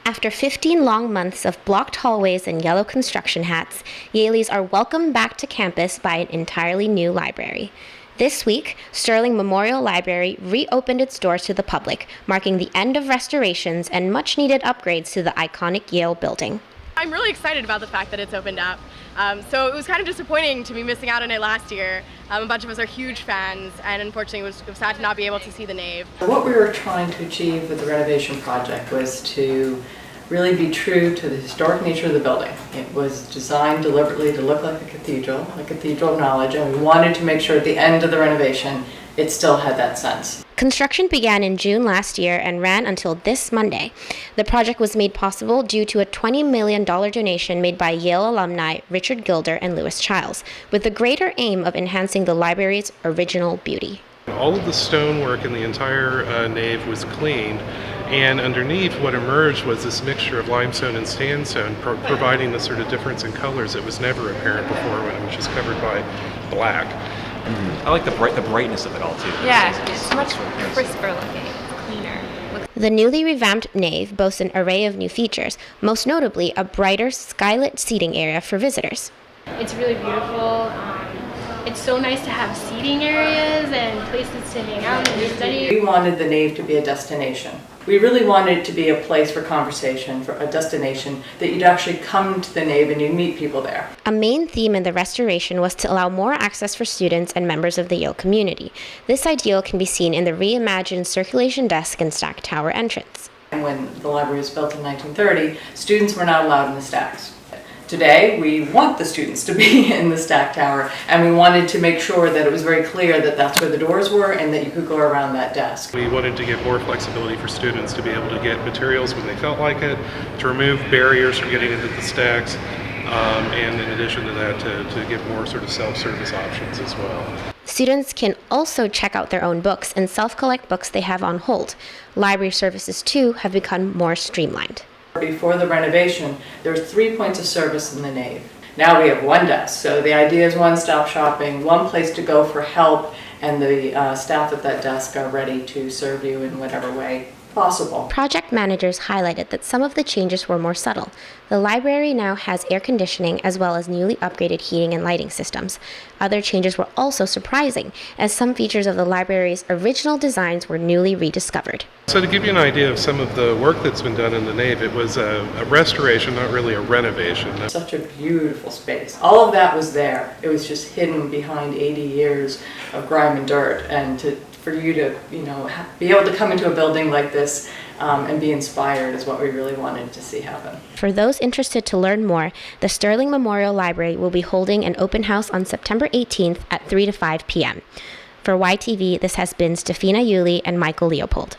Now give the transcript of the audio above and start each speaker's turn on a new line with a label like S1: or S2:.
S1: After 15 long months of blocked hallways and yellow construction hats, Yaleys are welcomed back to campus by an entirely new library. This week, Sterling Memorial Library reopened its doors to the public, marking the end of restorations and much-needed upgrades to the iconic Yale building.
S2: I'm really excited about the fact that it's opened up. So it was kind of disappointing to be missing out on it last year. A bunch of us are huge fans, and unfortunately it was sad to not be able to see the nave.
S3: What we were trying to achieve with the renovation project was to really be true to the historic nature of the building. It was designed deliberately to look like a cathedral of knowledge, and we wanted to make sure at the end of the renovation it still had that sense.
S1: Construction began in June last year and ran until this Monday. The project was made possible due to a $20 million donation made by Yale alumni Richard Gilder and Lewis Childs, with the greater aim of enhancing the library's original beauty.
S4: All of the stonework in the entire nave was cleaned, and underneath what emerged was this mixture of limestone and sandstone, providing the sort of difference in colors that was never apparent before when it was just covered by black.
S5: I like the brightness of it all too.
S6: Yeah, it's much crisper looking, cleaner.
S1: The newly revamped nave boasts an array of new features, most notably a brighter skylit seating area for visitors.
S6: It's really beautiful. It's so nice to have seating areas and places to hang out and study.
S3: We wanted the nave to be a destination. We really wanted it to be a place for conversation, for a destination that you'd actually come to the nave and you'd meet people there.
S1: A main theme in the restoration was to allow more access for students and members of the Yale community. This ideal can be seen in the reimagined circulation desk and stack tower entrance.
S3: And when the library was built in 1930, students were not allowed in the stacks. Today, we want the students to be in the stack tower, and we wanted to make sure that it was very clear that that's where the doors were and that you could go around that desk.
S4: We wanted to give more flexibility for students to be able to get materials when they felt like it, to remove barriers from getting into the stacks, and in addition to that, to give more sort of self-service options as well.
S1: Students can also check out their own books and self-collect books they have on hold. Library services, too, have become more streamlined.
S3: Before the renovation, there were 3 points of service in the nave. Now we have one desk, so the idea is one-stop shopping, one place to go for help, and the staff at that desk are ready to serve you in whatever way possible.
S1: Project managers highlighted that some of the changes were more subtle. The library now has air conditioning as well as newly upgraded heating and lighting systems. Other changes were also surprising, as some features of the library's original designs were newly rediscovered.
S4: So to give you an idea of some of the work that's been done in the nave, it was a restoration, not really a renovation.
S3: Such a beautiful space. All of that was there. It was just hidden behind 80 years of grime and dirt, and for you to be able to come into a building like this and be inspired is what we really wanted to see happen.
S1: For those interested to learn more, the Sterling Memorial Library will be holding an open house on September 18th at 3 to 5 p.m. For YTV, this has been Steffina, Yuli, and Michael Leopold.